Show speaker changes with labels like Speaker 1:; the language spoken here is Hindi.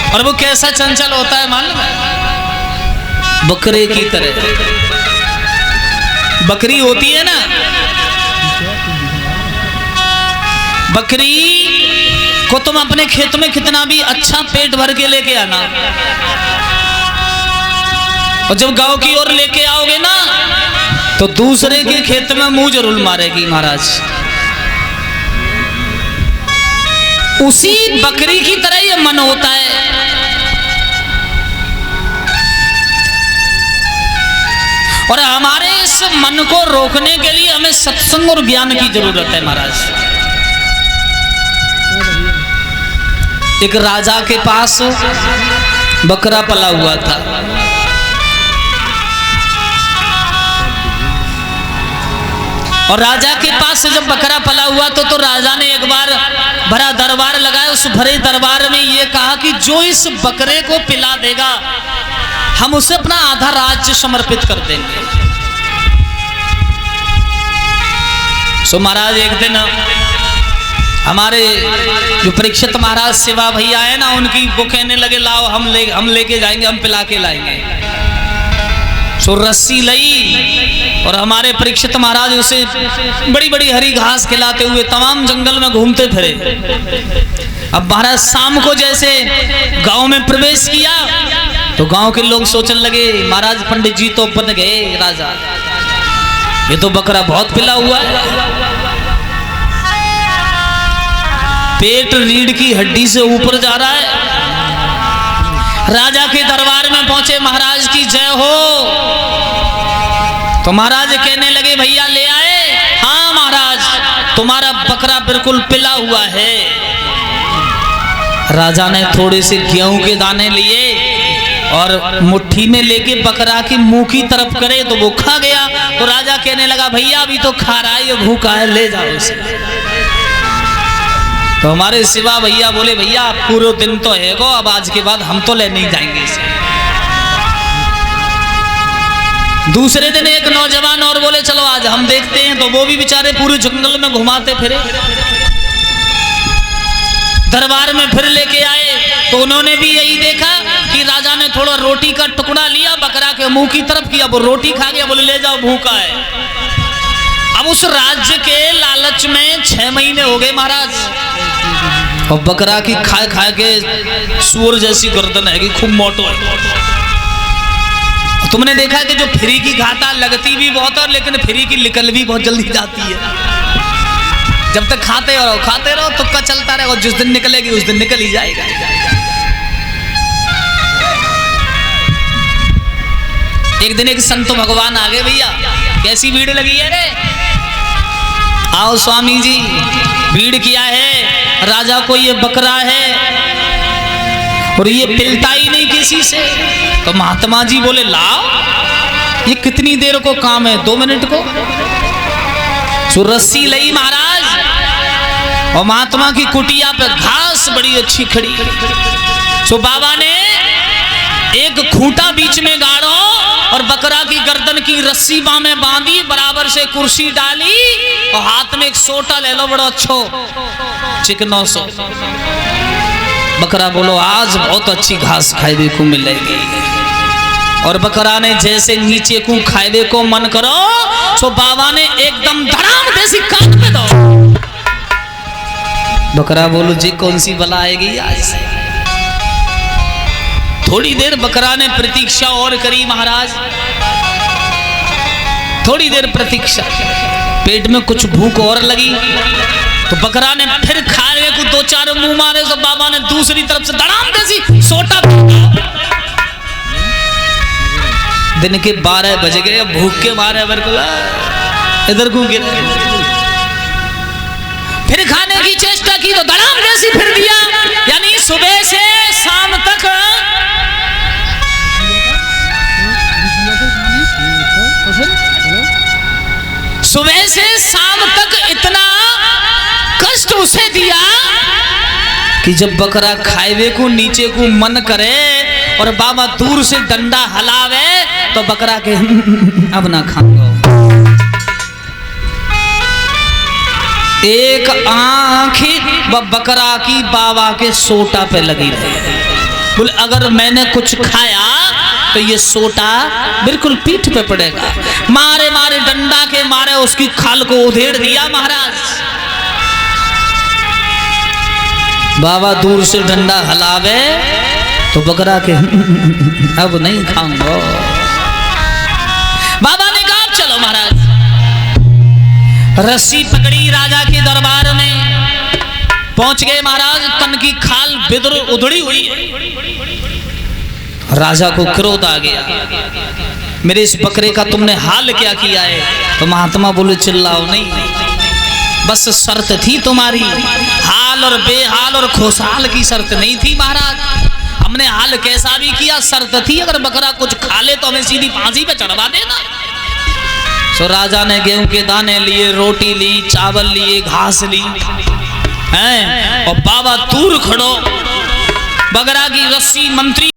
Speaker 1: और वो कैसा चंचल होता है मालूम है? बकरे की तरह। बकरी होती है ना, बकरी को तुम अपने खेत में कितना भी अच्छा पेट भर के लेके आना, और जब गांव की ओर लेके आओगे ना तो दूसरे के खेत में मुंह जरूर मारेगी महाराज। उसी बकरी की तरह ये मन होता है। और हमारे इस मन को रोकने के लिए हमें सत्संग और ज्ञान की जरूरत है महाराज। एक राजा के पास बकरा पला हुआ था। और राजा के पास से जब बकरा पला हुआ तो राजा ने एक बार भरा दरबार लगाया। उस भरे दरबार में ये कहा कि जो इस बकरे को पिला देगा हम उसे अपना आधा राज्य समर्पित कर देंगे। सो महाराज एक दिन हमारे जो परीक्षित महाराज सेवा भैया है ना, उनकी वो कहने लगे लाओ हम लेके जाएंगे, हम पिला के लाएंगे। सो रस्सी लई और हमारे परीक्षित महाराज उसे बड़ी बड़ी हरी घास खिलाते हुए तमाम जंगल में घूमते फिरे। अब महाराज शाम को जैसे गांव में प्रवेश किया तो गांव के लोग सोचने लगे महाराज पंडित जी तो बन गए राजा, ये तो बकरा बहुत पिला हुआ है, पेट रीढ़ की हड्डी से ऊपर जा रहा है। राजा के दरबार में पहुंचे, महाराज की जय हो। तो महाराज कहने लगे भैया ले आए? हाँ महाराज, तुम्हारा बकरा बिल्कुल पिला हुआ है। राजा ने थोड़े से गेहूं के दाने लिए और मुट्ठी में लेके बकरा की मुंह की तरफ करे तो वो खा गया। तो राजा कहने लगा भैया अभी तो खा रहा है, ये भूखा है, ले जाओ उसे। तो हमारे शिवा भैया बोले भैया पूरे दिन तो है गो, अब आज के बाद हम तो ले नहीं जाएंगे इसे। दूसरे दिन एक नौजवान और बोले चलो आज हम देखते हैं। तो वो भी बेचारे पूरे जंगल में घुमाते फिरे, दरबार में फिर लेके आए तो उन्होंने भी यही देखा कि राजा ने थोड़ा रोटी का टुकड़ा लिया, बकरा के मुंह की तरफ किया, वो रोटी खा गया, बोले ले जाओ भूखा है। अब उस राज्य के लालच में 6 महीने हो गए महाराज, और बकरा की खा खा के सूअर जैसी गर्दन है कि खूब मोटो है। तुमने देखा कि जो फ्री की घाटा लगती भी बहुत है, लेकिन फ्री की निकल भी बहुत जल्दी जाती है। जब तक खाते रहो तुक्का चलता रहेगा, जिस दिन निकलेगी उस दिन निकल ही जाएगा। एक दिन एक संत भगवान आ गए, भैया कैसी भीड़ लगी है रे, आओ स्वामी जी, भीड़ किया है, राजा को ये बकरा है और ये पिलता ही नहीं किसी से। तो महात्मा जी बोले लाओ, ये कितनी देर को काम है, 2 मिनट को। सो रस्सी लई महाराज, और महात्मा की कुटिया पे घास बड़ी अच्छी खड़ी। सो बाबा ने एक खूंटा बीच में गाड़ो और बकरा की गर्दन की रस्सी बाह में बांधी, बराबर से कुर्सी डाली और हाथ में एक सोटा ले लो, बड़ा अच्छो चिकनो सो। बकरा बोलो आज बहुत अच्छी घास खाए को मिलेगी। और बकरा ने जैसे नीचे को खाए को मन करो, सो बाबा ने एकदम धड़ाम देसी काट पे दो। बकरा बोलो जी कौन सी बला आएगी आज से। थोड़ी देर बकरा ने प्रतीक्षा और करी महाराज, थोड़ी देर प्रतीक्षा, पेट में कुछ भूख और लगी तो बकरा ने फिर खाने को 2-4 मुंह मारे। तो बाबा ने दूसरी तरफ से धड़ाम देसी सोटा। दिन के 12 बज गए, भूख के मारे बिल्कुल इधर को गिरे। फिर खाने की चेष्टा की तो धड़ाम देसी फिर दिया। यानी सुबह से शाम तक इतना कष्ट उसे दिया कि जब बकरा खाए को नीचे को मन करे और बाबा दूर से डंडा हलावे तो बकरा के अब ना खाऊंगा। एक आंख व बकरा की बाबा के सोटा पे लगी रही। बोले अगर मैंने कुछ खाया तो ये सोटा बिल्कुल पीठ पे पड़ेगा। मारे मारे डंडा के मारे उसकी खाल को उधेड़ दिया महाराज। बाबा दूर से डंडा हलावे तो बकरा के अब नहीं खाऊंगा। बाबा ने कहा चलो महाराज। रस्सी पकड़ी, राजा के दरबार में पहुंच गए महाराज। तन की खाल बिदर उधड़ी हुई है। राजा को क्रोध आ गया, मेरे इस बकरे का तुमने हाल क्या किया है? तो महात्मा बोले चिल्लाओ नहीं, बस शर्त थी तुम्हारी, हाल और बेहाल और खुशहाल की शर्त नहीं थी महाराज। हमने हाल कैसा भी किया, शर्त थी अगर बकरा कुछ खा ले तो हमें सीधी फांसी पे चढ़वा देना। तो राजा ने गेहूं के दाने लिए, रोटी ली, चावल लिए, घास ली हैं, और बाबा दूर खड़ो बगरा की रस्सी मंत्री